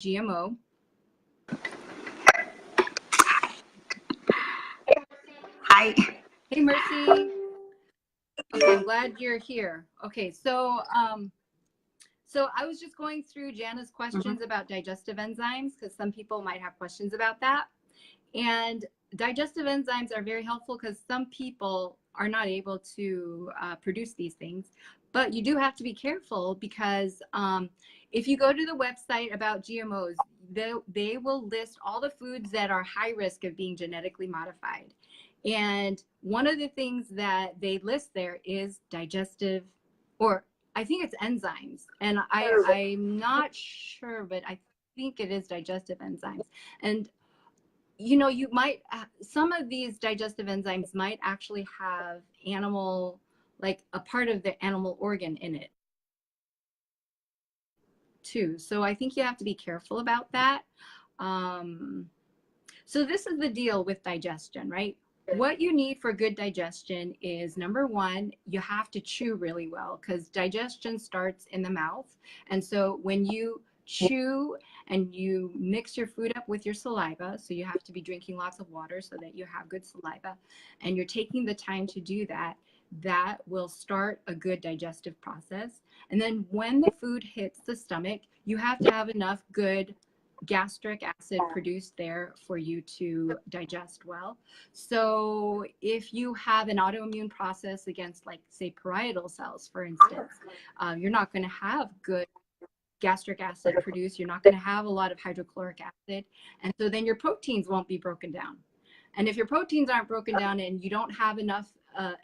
GMO. Hi. Hey, Mercy. Okay, I'm glad you're here. Okay, so I was just going through Jana's questions about digestive enzymes because some people might have questions about that. And digestive enzymes are very helpful because some people are not able to produce these things. But you do have to be careful because if you go to the website about GMOs, they will list all the foods that are high risk of being genetically modified. And one of the things that they list there is digestive, or I think it's enzymes. And I'm not sure, but I think it is digestive enzymes. And you know, you might, some of these digestive enzymes might actually have animal, like a part of the animal organ in it too. So I think you have to be careful about that. So this is the deal with digestion, right? What you need for good digestion is, number one, you have to chew really well because digestion starts in the mouth. And so when you chew and you mix your food up with your saliva, so you have to be drinking lots of water so that you have good saliva, and you're taking the time to do that, that will start a good digestive process. And then when the food hits the stomach, you have to have enough good gastric acid produced there for you to digest well. So if you have an autoimmune process against, like, say, parietal cells, for instance, you're not going to have good gastric acid produced. You're not going to have a lot of hydrochloric acid. And so then your proteins won't be broken down. And if your proteins aren't broken down and you don't have enough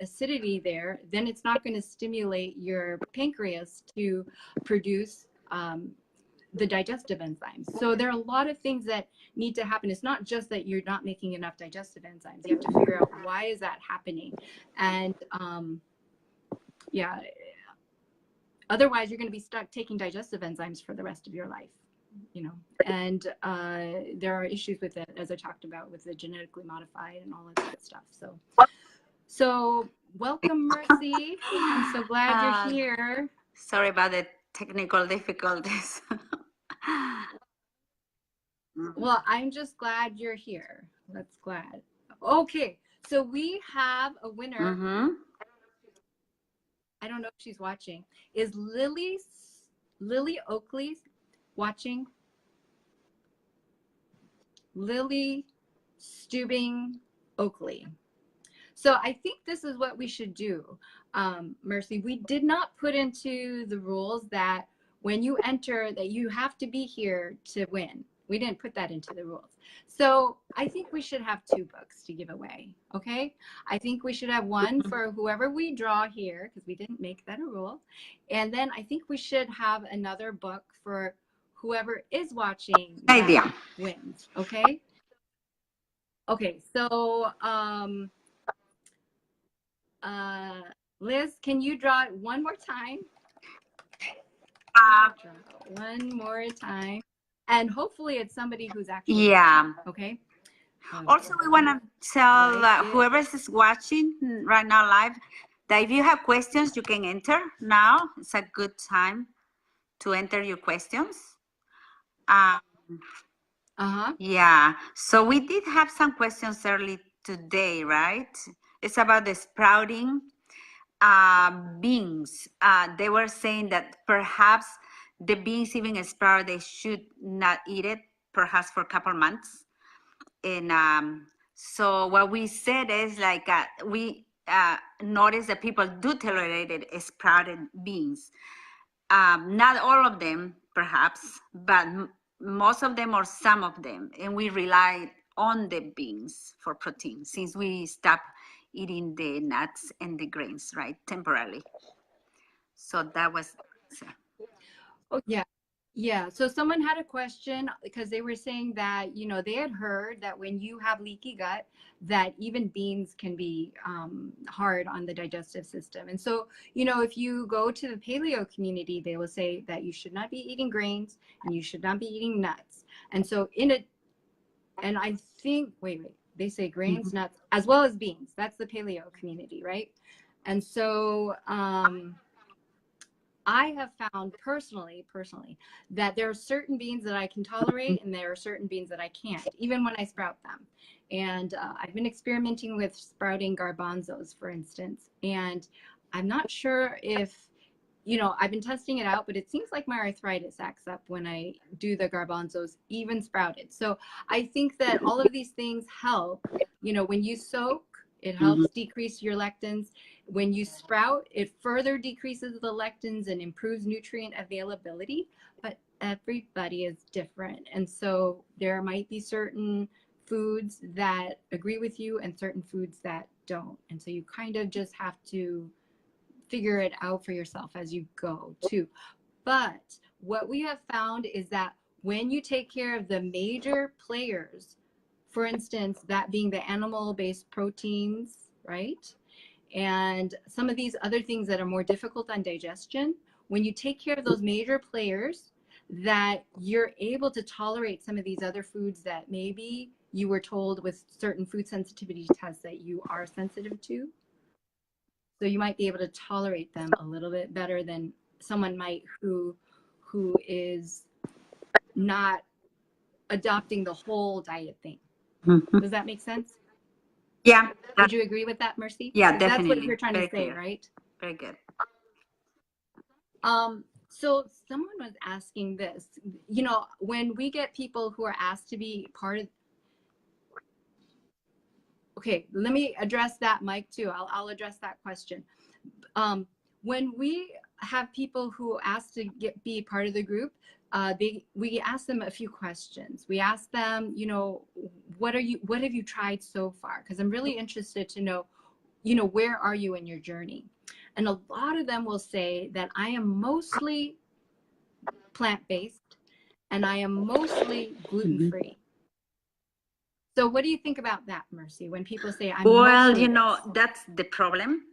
acidity there, then it's not going to stimulate your pancreas to produce the digestive enzymes. So there are a lot of things that need to happen. It's not just that you're not making enough digestive enzymes. You have to figure out why is that happening. And yeah, otherwise you're going to be stuck taking digestive enzymes for the rest of your life, you know. And there are issues with it, as I talked about, with the genetically modified and all of that stuff. So welcome, Mercy. I'm so glad you're here. Sorry about the technical difficulties. Well, I'm just glad you're here. That's glad. Okay, so we have a winner. I don't know if she's watching. Is Lily Oakley watching? Lily Stubing Oakley. So I think this is what we should do, Mercy. We did not put into the rules that when you enter that you have to be here to win. We didn't put that into the rules. So I think we should have 2 books to give away, okay? I think we should have one for whoever we draw here, because we didn't make that a rule. And then I think we should have another book for whoever is watching that wins, okay? Okay, so Liz, can you draw it one more time? One more time. And hopefully it's somebody who's actually watching, okay? Also, we want to tell whoever is watching right now live that if you have questions, you can enter now. It's a good time to enter your questions. Yeah. So we did have some questions early today, right? It's about the sprouting beans. They were saying that perhaps the beans even sprout, they should not eat it, perhaps for a couple months. And so what we said is like we noticed that people do tolerate it, sprouted beans. Not all of them, perhaps, but most of them or some of them. And we rely on the beans for protein since we stopped eating the nuts and the grains, right, temporarily. So that was. Oh, yeah. Yeah. So someone had a question because they were saying that, you know, they had heard that when you have leaky gut, that even beans can be hard on the digestive system. And so, you know, if you go to the paleo community, they will say that you should not be eating grains and you should not be eating nuts. And so and I think, wait, they say grains, nuts, as well as beans. That's the paleo community, right? And so, I have found personally that there are certain beans that I can tolerate and there are certain beans that I can't, even when I sprout them. And I've been experimenting with sprouting garbanzos, for instance, and I'm not sure if, you know, I've been testing it out, but it seems like my arthritis acts up when I do the garbanzos, even sprouted. So I think that all of these things help. You know, when you soak, it helps decrease your lectins. When you sprout, it further decreases the lectins and improves nutrient availability. But everybody is different. And so there might be certain foods that agree with you and certain foods that don't. And so you kind of just have to figure it out for yourself as you go too. But what we have found is that when you take care of the major players, for instance, that being the animal-based proteins, right? And some of these other things that are more difficult on digestion, when you take care of those major players, that you're able to tolerate some of these other foods that maybe you were told with certain food sensitivity tests that you are sensitive to. So you might be able to tolerate them a little bit better than someone might who is not adopting the whole diet thing. Does that make sense? Yeah. Would you agree with that, Mercy? Yeah, That's definitely. what you're trying Very to say, clear. right? Very good. So someone was asking this, you know, when we get people who are asked to be part of, okay, let me address that, Mike, too. I'll address that question. When we have people who ask to be part of the group, we ask them a few questions. We ask them, you know, what have you tried so far? Because I'm really interested to know, you know, where are you in your journey? And a lot of them will say that I am mostly plant-based and I am mostly gluten-free. So what do you think about that, Mercy, when people say I'm Well, you mostly know, this? that's the problem,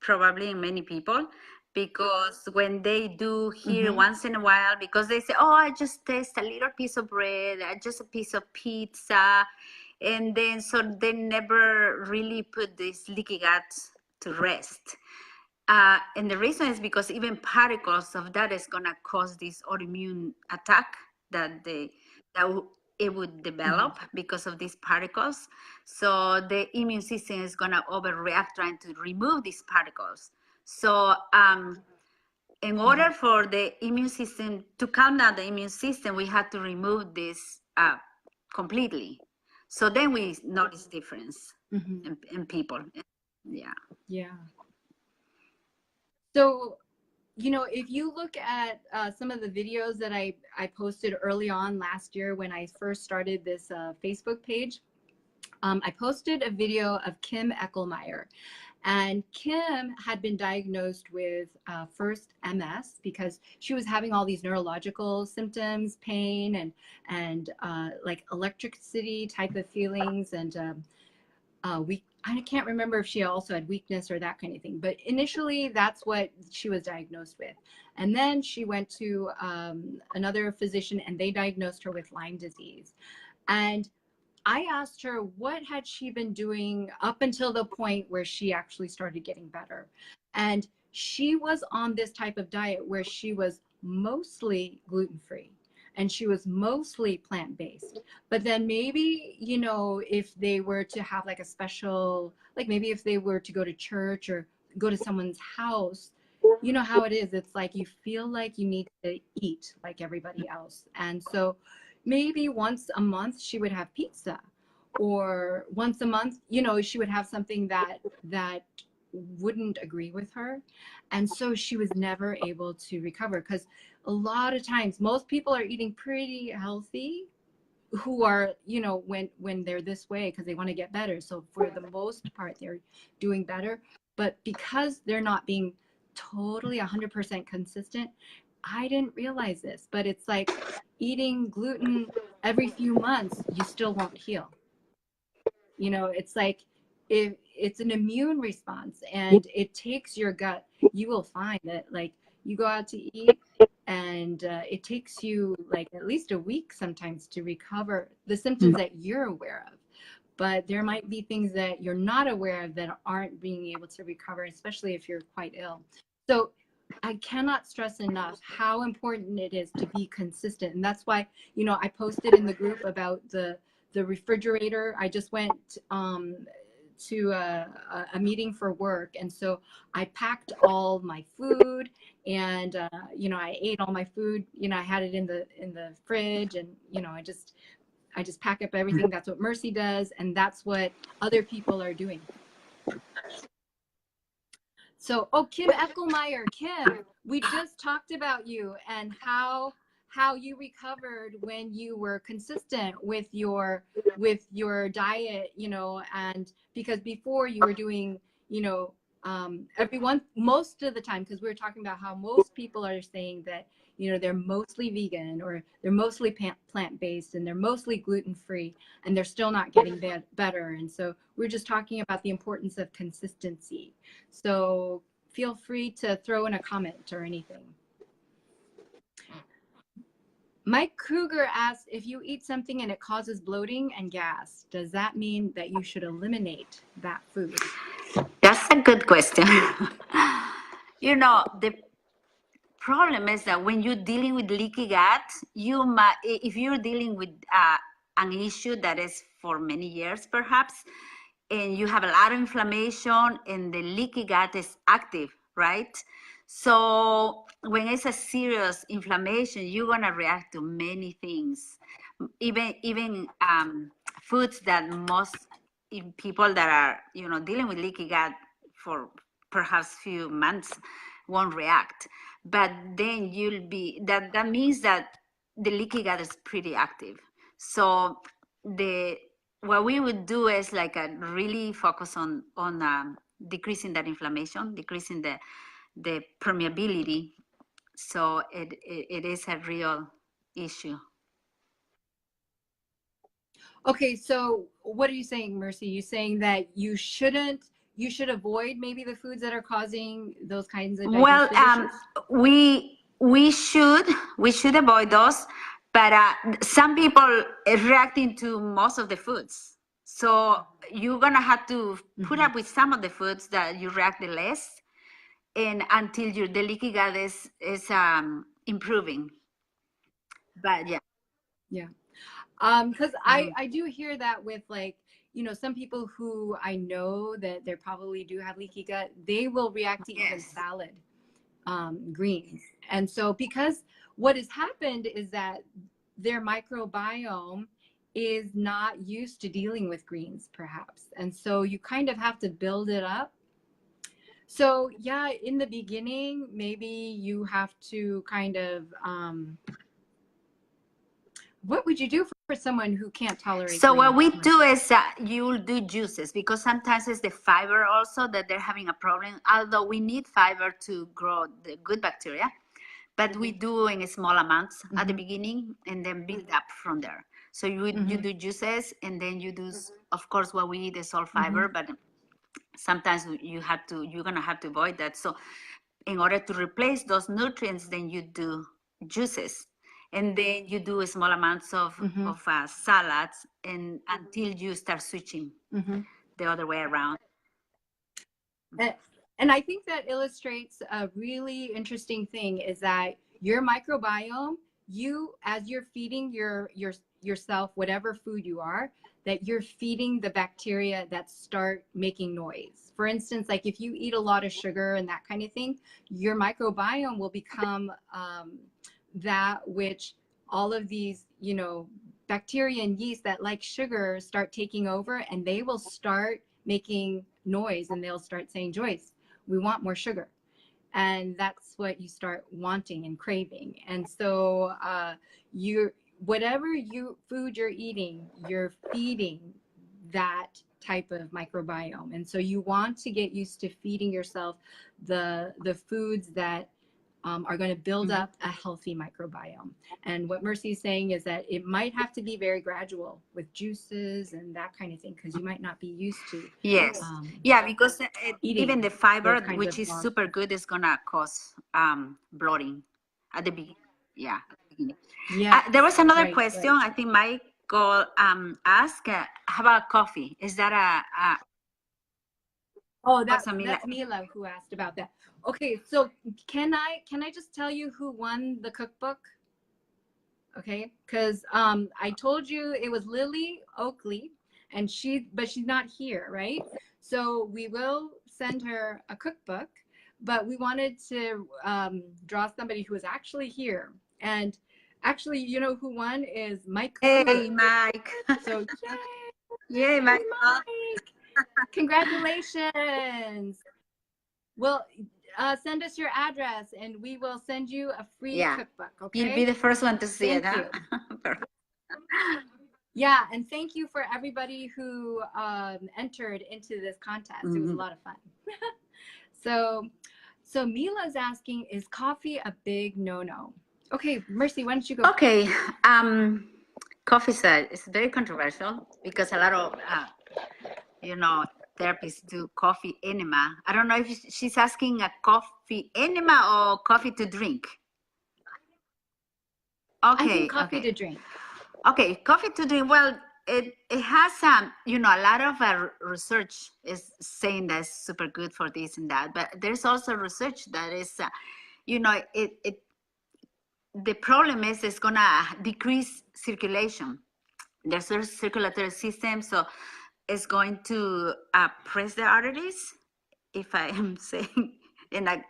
probably in many people, because when they do hear once in a while, because they say, oh, I just taste a little piece of bread, just a piece of pizza, and then so they never really put this leaky gut to rest. And the reason is because even particles of that is going to cause this autoimmune attack that it would develop because of these particles. So the immune system is going to overreact trying to remove these particles. So in order for the immune system to calm down the immune system, we had to remove this completely. So then we notice difference in people. Yeah. Yeah. So, you know, if you look at some of the videos that I posted early on last year when I first started this Facebook page, I posted a video of Kim Eckelmeyer. And Kim had been diagnosed with first MS because she was having all these neurological symptoms, pain, and like electricity type of feelings, and I can't remember if she also had weakness or that kind of thing, but initially that's what she was diagnosed with. And then she went to another physician and they diagnosed her with Lyme disease. And I asked her what had she been doing up until the point where she actually started getting better. And she was on this type of diet where she was mostly gluten-free and she was mostly plant-based. But then maybe, you know, if they were to have like a special, like maybe if they were to go to church or go to someone's house, you know how it is. It's like you feel like you need to eat like everybody else. And so maybe once a month she would have pizza, or once a month, you know, she would have something that wouldn't agree with her. And so she was never able to recover, because a lot of times most people are eating pretty healthy who are, you know, when they're this way because they want to get better. So for the most part they're doing better, but because they're not being totally 100% consistent. I didn't realize this, but it's like eating gluten every few months, you still won't heal. You know, it's like if it's an immune response and it takes your gut, you will find that like you go out to eat and it takes you like at least a week sometimes to recover the symptoms that you're aware of. But there might be things that you're not aware of that aren't being able to recover, especially if you're quite ill. So I cannot stress enough how important it is to be consistent. And that's why, you know, I posted in the group about the refrigerator. I just went to a meeting for work. And so I packed all my food and, you know, I ate all my food, you know, I had it in the fridge and, you know, I just pack up everything. That's what Mercy does. And that's what other people are doing. So, oh, Kim Eckelmeyer, Kim, we just talked about you and how you recovered when you were consistent with your diet, you know, and because before you were doing, you know, most of the time, because we were talking about how most people are saying that, you know, they're mostly vegan or they're mostly plant-based and they're mostly gluten-free and they're still not getting better. And so we're just talking about the importance of consistency. So feel free to throw in a comment or anything. Mike Kruger asked, if you eat something and it causes bloating and gas, does that mean that you should eliminate that food? That's a good question. You know, the problem is that when you're dealing with leaky gut, you might, if you're dealing with an issue that is for many years perhaps, and you have a lot of inflammation and the leaky gut is active, right? So when it's a serious inflammation, you're gonna react to many things, even foods that most people that are, you know, dealing with leaky gut for perhaps few months won't react. But then you'll be, that means that the leaky gut is pretty active. So what we would do is like really focus on decreasing that inflammation, decreasing the permeability. So it is a real issue. Okay, so what are you saying, Mercy? You saying that you should avoid maybe the foods that are causing those kinds of digestive issues? We should avoid those, but some people are reacting to most of the foods. So you're gonna have to put up with some of the foods that you react the less, and until the leaky gut is improving. But yeah, because I do hear that with, like, you know, some people who I know that they probably do have leaky gut, they will react to even salad greens. And so because what has happened is that their microbiome is not used to dealing with greens perhaps, and so you kind of have to build it up. So yeah, in the beginning maybe you have to kind of what would you do for someone who can't tolerate so greens? what we do is you'll do juices, because sometimes it's the fiber also that they're having a problem, although we need fiber to grow the good bacteria, but we do in small amounts at the beginning and then build up from there. So you do juices, and then you do, of course, what we eat is all fiber, but sometimes you're gonna have to avoid that. So in order to replace those nutrients, then you do juices, and then you do small amounts of salads, and until you start switching the other way around. And I think that illustrates a really interesting thing, is that your microbiome, as you're feeding yourself whatever food you are, that you're feeding the bacteria that start making noise. For instance, like if you eat a lot of sugar and that kind of thing, your microbiome will become that which all of these, you know, bacteria and yeast that like sugar start taking over, and they will start making noise, and they'll start saying, Joyce, we want more sugar. And that's what you start wanting and craving. And so whatever food you're eating, you're feeding that type of microbiome. And so you want to get used to feeding yourself the foods that are going to build up a healthy microbiome. And what Mercy is saying is that it might have to be very gradual with juices and that kind of thing, because you might not be used to. Yes. Because even the fiber, which is super good, is going to cause bloating at the beginning. Yeah. There was another question. I think Michael asked, how about coffee? Is that Oh, that's Mila who asked about that. Okay, so can I just tell you who won the cookbook? Okay, because I told you it was Lily Oakley, and but she's not here, right? So we will send her a cookbook, but we wanted to draw somebody who is actually here. And actually, you know who won is Mike Hey, Cougar. Mike. So Yay, Mike. Mike! Congratulations. Well, send us your address and we will send you a free cookbook, okay? You'll be the first one to see Thank it, you. huh? Yeah, and thank you for everybody who entered into this contest. It was a lot of fun. So Mila's asking, is coffee a big no-no? Okay, Mercy, why don't you go? Okay, coffee is very controversial because a lot of, therapists do coffee enema. I don't know if she's asking a coffee enema or coffee to drink. Okay, I think coffee to drink. Okay, coffee to drink. Well, it has a lot of research is saying that's super good for this and that, but there's also research that is, the problem is it's gonna decrease circulation. There's a circulatory system, so it's going to press the arteries, if I am saying in a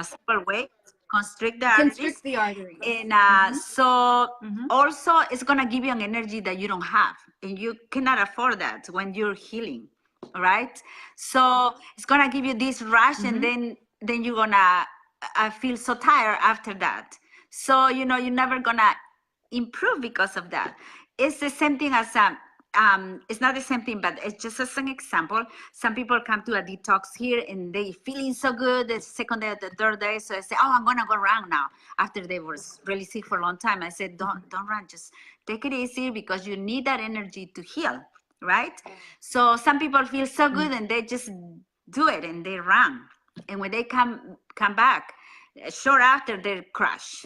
simple way, constrict the arteries. And so also it's gonna give you an energy that you don't have, and you cannot afford that when you're healing, right? So it's gonna give you this rush, and then you're gonna feel so tired after that. So you're never gonna improve because of that. It's the same thing as it's not the same thing, but it's just as an example. Some people come to a detox here and they feeling so good the second day, the third day. So I say, oh, I'm gonna go run now. After they were really sick for a long time, I said, don't run, just take it easy because you need that energy to heal, right? So some people feel so good and they just do it and they run. And when they come back, short after they crash.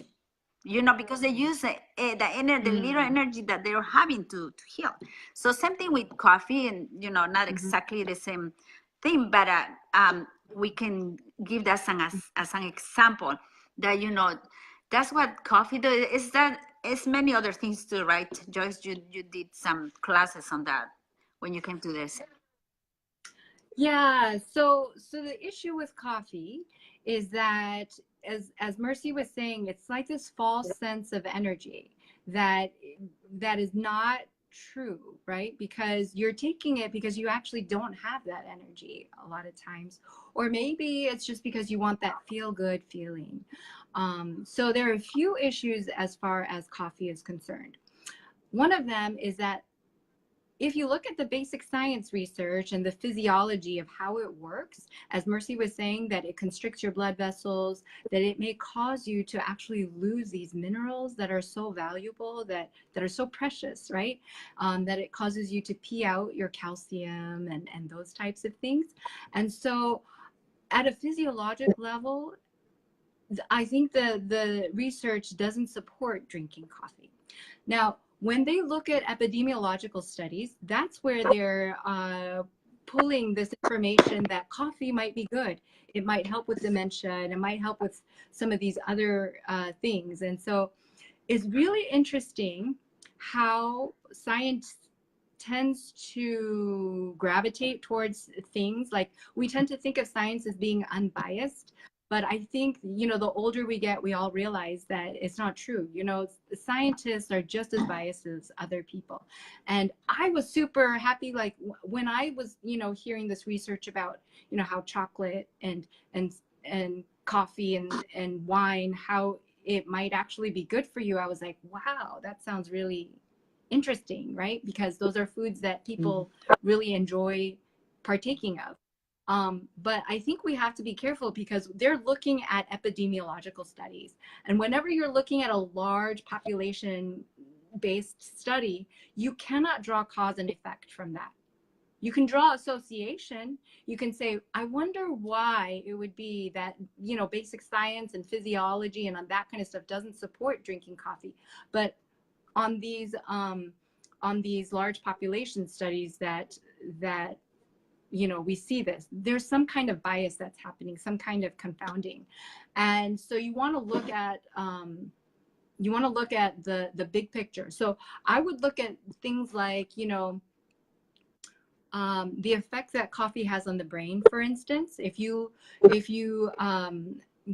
Because they use the little energy that they're having to heal. So same thing with coffee, and not exactly the same thing, but we can give that as an example that that's what coffee does. It's many other things too, right, Joyce? You did some classes on that when you came to this. Yeah, so the issue with coffee is that as Mercy was saying, it's like this false sense of energy that is not true, right? Because you're taking it because you actually don't have that energy a lot of times, or maybe it's just because you want that feel good feeling. So there are a few issues as far as coffee is concerned. One of them is that if you look at the basic science research and the physiology of how it works, as Mercy was saying, that it constricts your blood vessels, that it may cause you to actually lose these minerals that are so valuable, that are so precious, right? That it causes you to pee out your calcium and those types of things. And so at a physiologic level, I think the research doesn't support drinking coffee. Now, when they look at epidemiological studies, that's where they're pulling this information that coffee might be good. It might help with dementia, and it might help with some of these other things. And so it's really interesting how science tends to gravitate towards things. Like, we tend to think of science as being unbiased, but I think, the older we get, we all realize that it's not true. Scientists are just as biased as other people. And I was super happy, like when I was, hearing this research about, how chocolate and coffee and wine, how it might actually be good for you. I was like, wow, that sounds really interesting, right? Because those are foods that people really enjoy partaking of. But I think we have to be careful because they're looking at epidemiological studies. And whenever you're looking at a large population-based study, you cannot draw cause and effect from that. You can draw association. You can say, I wonder why it would be that, basic science and physiology and on that kind of stuff doesn't support drinking coffee. But on these large population studies that we see this. There's some kind of bias that's happening, some kind of confounding. And so you want to look at the big picture. So I would look at things like, the effect that coffee has on the brain, for instance. If you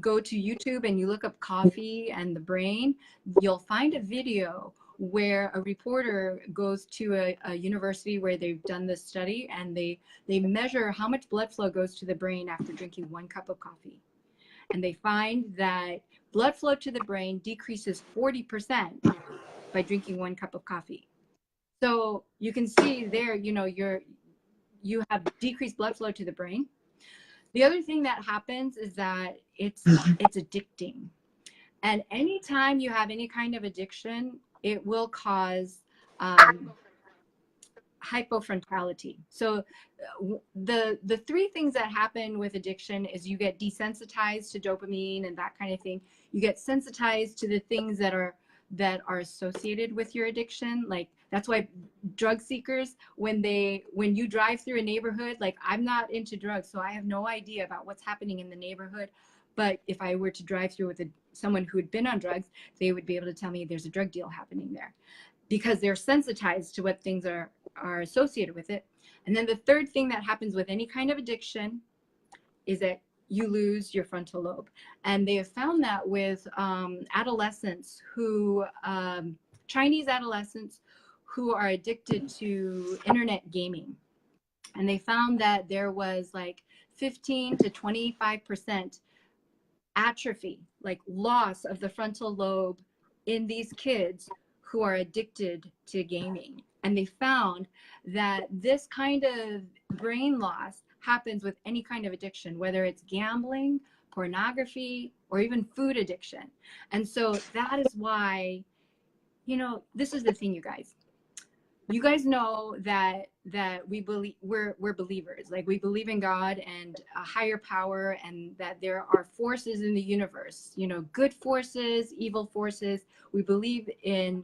go to YouTube and you look up coffee and the brain, you'll find a video where a reporter goes to a university where they've done this study, and they measure how much blood flow goes to the brain after drinking 1 cup of coffee. And they find that blood flow to the brain decreases 40% by drinking 1 cup of coffee. So you can see there, you have decreased blood flow to the brain. The other thing that happens is that it's addicting. And anytime you have any kind of addiction, it will cause hypofrontality. So the 3 things that happen with addiction is you get desensitized to dopamine and that kind of thing. You get sensitized to the things that are associated with your addiction. Like, that's why drug seekers, when you drive through a neighborhood, like, I'm not into drugs, so I have no idea about what's happening in the neighborhood. But if I were to drive through with someone who had been on drugs, they would be able to tell me there's a drug deal happening there, because they're sensitized to what things are associated with it. And then the third thing that happens with any kind of addiction is that you lose your frontal lobe. And they have found that with adolescents who, Chinese adolescents who are addicted to internet gaming. And they found that there was like 15 to 25% atrophy, like loss of the frontal lobe in these kids who are addicted to gaming. And they found that this kind of brain loss happens with any kind of addiction, whether it's gambling, pornography, or even food addiction. And so that is why, this is the thing, you guys. You guys know that we believe, we're believers. Like, we believe in God and a higher power, and that there are forces in the universe, good forces, evil forces. We believe in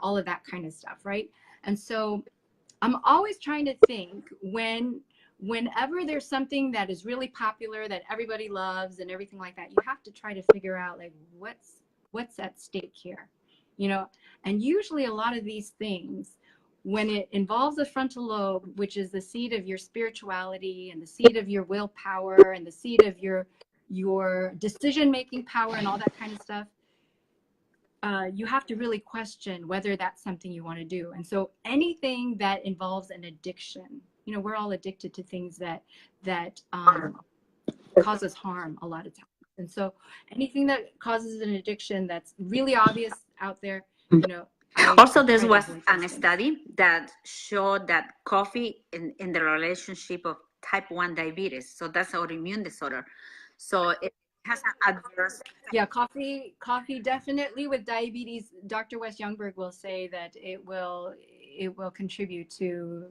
all of that kind of stuff, right? And so I'm always trying to think, whenever there's something that is really popular that everybody loves and everything like that, you have to try to figure out, like, what's at stake here, and usually a lot of these things, when it involves the frontal lobe, which is the seat of your spirituality and the seat of your willpower and the seat of your decision-making power and all that kind of stuff, you have to really question whether that's something you want to do. And so anything that involves an addiction, we're all addicted to things that cause us harm a lot of times. And so anything that causes an addiction that's really obvious out there, Also, there was a study that showed that coffee in the relationship of type 1 diabetes. So that's autoimmune disorder. So it has an adverse. Yeah, coffee definitely with diabetes. Dr. Wes Youngberg will say that it will contribute to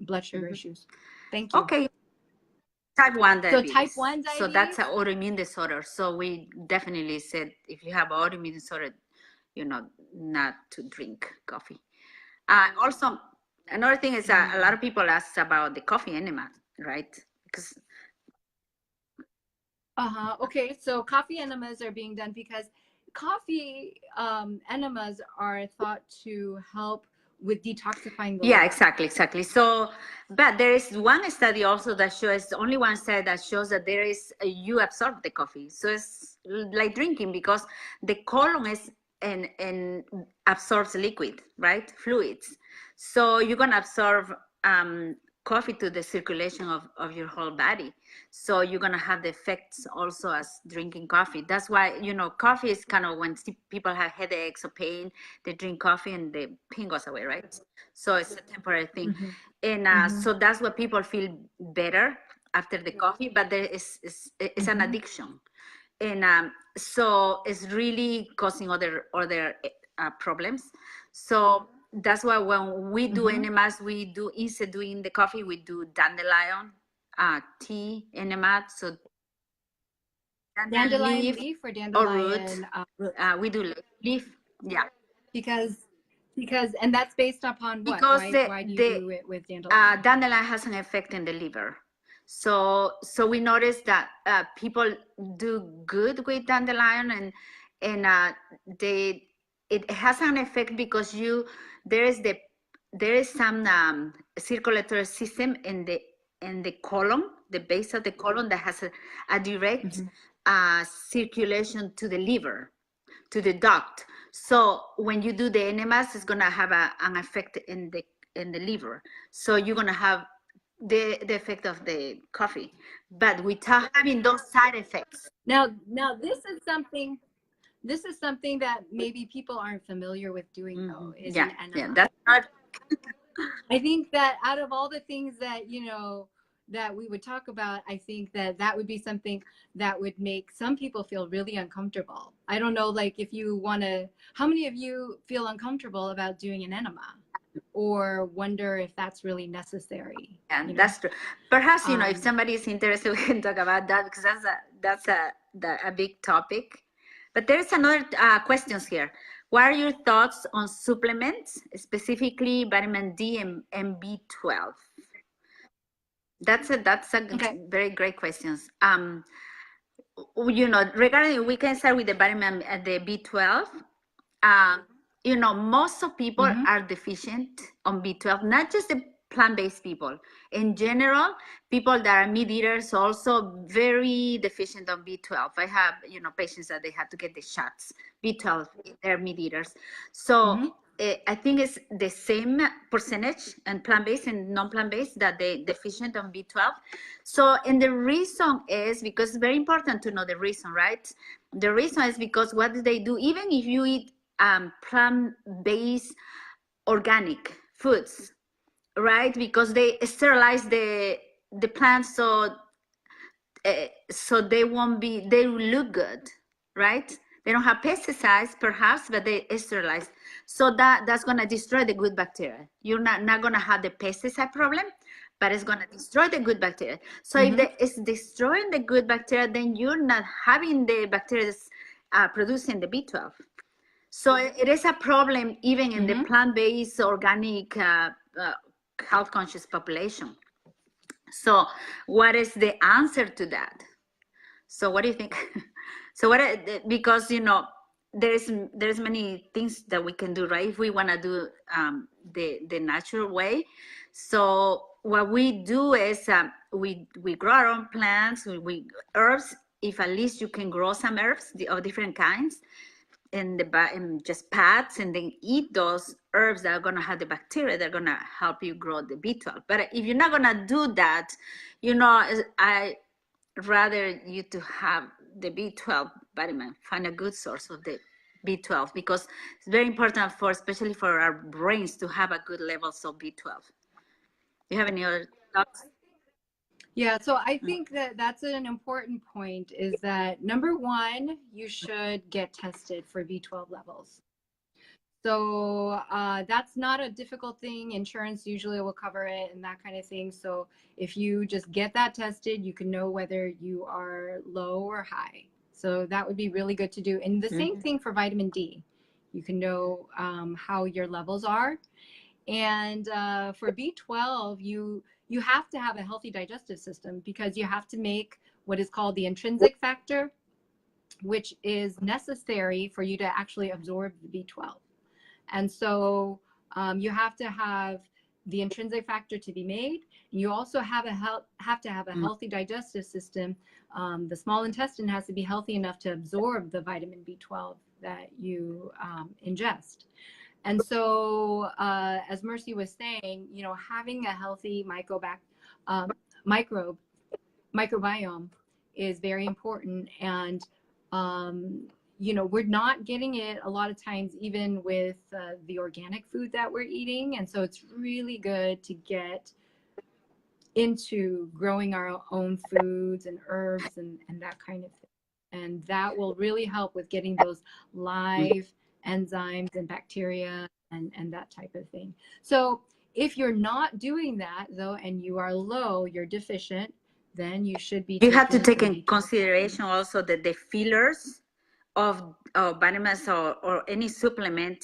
blood sugar issues. Thank you. Okay. Type 1 diabetes. So type 1 diabetes. So that's an autoimmune disorder. So we definitely said, if you have autoimmune disorder, not to drink coffee. Also, another thing is a lot of people ask about the coffee enema, right? Because okay, so coffee enemas are being done because coffee enemas are thought to help with detoxifying the liver. Exactly. So, but there is one study also that shows, only one study that shows that there is you absorb the coffee. So it's like drinking, because the colon is and absorbs liquid, right? Fluids. So you're gonna absorb coffee to the circulation of your whole body. So you're gonna have the effects also as drinking coffee. That's why, coffee is kind of, when people have headaches or pain, they drink coffee and the pain goes away, right? So it's a temporary thing. And so that's why people feel better after the coffee, but it's an addiction. And so it's really causing other problems. So that's why when we do enemas, we do, instead doing the coffee, we do dandelion tea enema. So dandelion leaf or dandelion root. We do leaf, yeah. Because Because, and that's based upon what? Because Why do you do it with dandelion? dandelion has an effect in the liver. So we noticed that people do good with dandelion, and it has an effect because there is some circulatory system in the colon, the base of the colon, that has a direct circulation to the liver, to the duct. So when you do the enemas, it's gonna have an effect in the liver. So you're gonna have the effect of the coffee, but without having those side effects. Now this is something that maybe people aren't familiar with doing, though, is an enema. Yeah, that's not. I think that out of all the things that, you know, that we would talk about, I think that would be something that would make some people feel really uncomfortable. I don't know, like, if you want to, how many of you feel uncomfortable about doing an enema or wonder if that's really necessary? Yeah, you know? that's true. Perhaps, you know, if somebody is interested, we can talk about that, because that's a big topic. But there's another questions here. What are your thoughts on supplements, specifically vitamin D and B12? That's a Okay. very great questions. You know, regarding, we can start with the vitamin, the B12. You know, most of people are deficient on B12, not just the plant-based people. In general, people that are meat eaters also very deficient on B12. I have, you know, patients that they have to get the shots, B12, they're meat eaters. So I think it's the same percentage in plant-based and non-plant-based that they deficient on B12. So, and the reason is because it's very important to know the reason, right? The reason is because what do they do? Even if you eat plant-based organic foods, right? Because they sterilize the plants, so they will look good, right? They don't have pesticides, perhaps, but they sterilize. So that's going to destroy the good bacteria. You're not going to have the pesticide problem, but it's going to destroy the good bacteria. So if it's destroying the good bacteria, then you're not having the bacteria producing the B12. So it is a problem even in the plant-based, organic, health-conscious population. So what is the answer to that? So what do you think? So because, you know, there's many things that we can do, right? If we want to do the natural way. So what we do is we grow our own plants, we herbs. If at least you can grow some herbs of different kinds, in just pads, and then eat those herbs that are going to have the bacteria that are going to help you grow the B12. But if you're not going to do that, you know, I rather you to have the B12 vitamin, find a good source of the B12, because it's very important especially for our brains, to have a good levels of B12. Do you have any other thoughts? Yeah, so I think that's an important point, is that number one, you should get tested for B12 levels. So that's not a difficult thing. Insurance usually will cover it and that kind of thing. So if you just get that tested, you can know whether you are low or high. So that would be really good to do. And the same thing for vitamin D. You can know how your levels are. And for B12, you have to have a healthy digestive system, because you have to make what is called the intrinsic factor, which is necessary for you to actually absorb the B12. And so you have to have the intrinsic factor to be made. You also have to have a healthy digestive system. The small intestine has to be healthy enough to absorb the vitamin B12 that you ingest. And so, as Mercy was saying, you know, having a healthy microbiome is very important. And, you know, we're not getting it a lot of times, even with the organic food that we're eating. And so it's really good to get into growing our own foods and herbs and that kind of thing. And that will really help with getting those live enzymes and bacteria and that type of thing. So if you're not doing that, though, and you are low, you're deficient, then you should be. You have to take in consideration also that the fillers of vitamins or any supplement,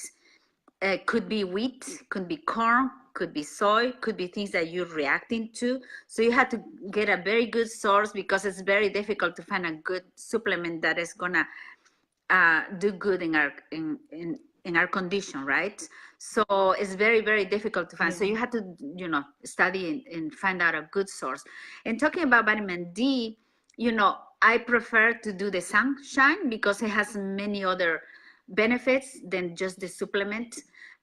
Could be wheat, could be corn, could be soy, could be things that you're reacting to. So you have to get a very good source, because it's very difficult to find a good supplement that is gonna do good in our in our condition, right? So it's very, very difficult to find. Yeah. So you have to, you know, study and find out a good source. And talking about vitamin D, you know, I prefer to do the sunshine because it has many other benefits than just the supplement.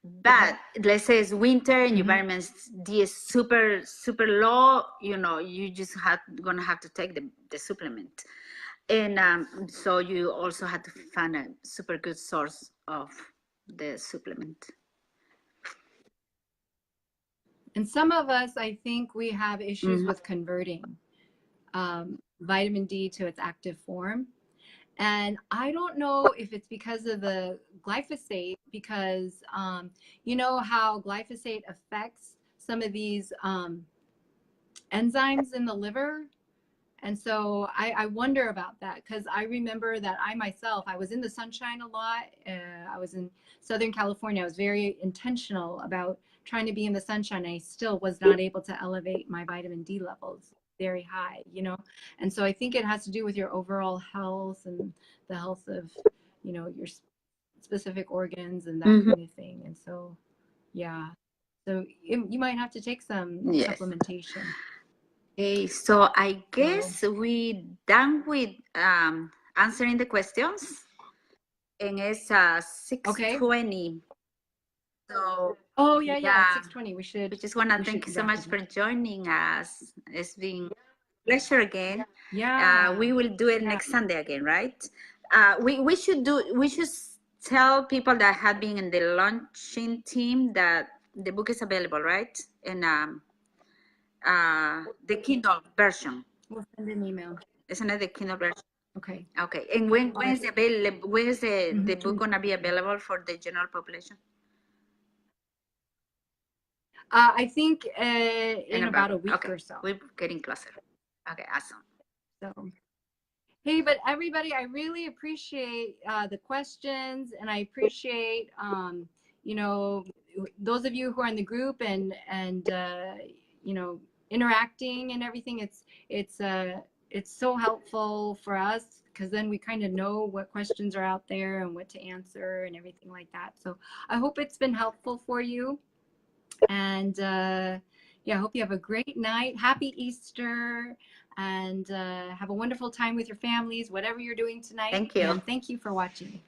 But let's say it's winter and your vitamin D is super, super low, you know, you just gonna have to take the supplement. And so you also have to find a super good source of the supplement. And some of us, I think we have issues with converting vitamin D to its active form. And I don't know if it's because of the glyphosate, because you know how glyphosate affects some of these enzymes in the liver. And so I wonder about that, because I remember that I was in the sunshine a lot. I was in Southern California. I was very intentional about trying to be in the sunshine. I still was not able to elevate my vitamin D levels very high, you know? And so I think it has to do with your overall health and the health of, you know, your specific organs and that kind of thing. And so, yeah. So you might have to take some supplementation. Okay, so I guess we done with answering the questions, and it's 6:20. So yeah, 6:20. We just want to thank you so much for joining us. It's been a pleasure again. We will do it next Sunday again, right? We should tell people that have been in the launching team that the book is available, right? And the Kindle version. We'll send an email. Isn't it the Kindle version? Okay. And when is the book gonna be available for the general population? I think in about a week or so. We're getting closer. Okay, awesome. So, hey, but everybody, I really appreciate the questions, and I appreciate you know, those of you who are in the group and you know, interacting and everything. It's so helpful for us, because then we kind of know what questions are out there and what to answer and everything like that. So I hope it's been helpful for you. And yeah, I hope you have a great night. Happy Easter, and have a wonderful time with your families, whatever you're doing tonight. Thank you. And thank you for watching.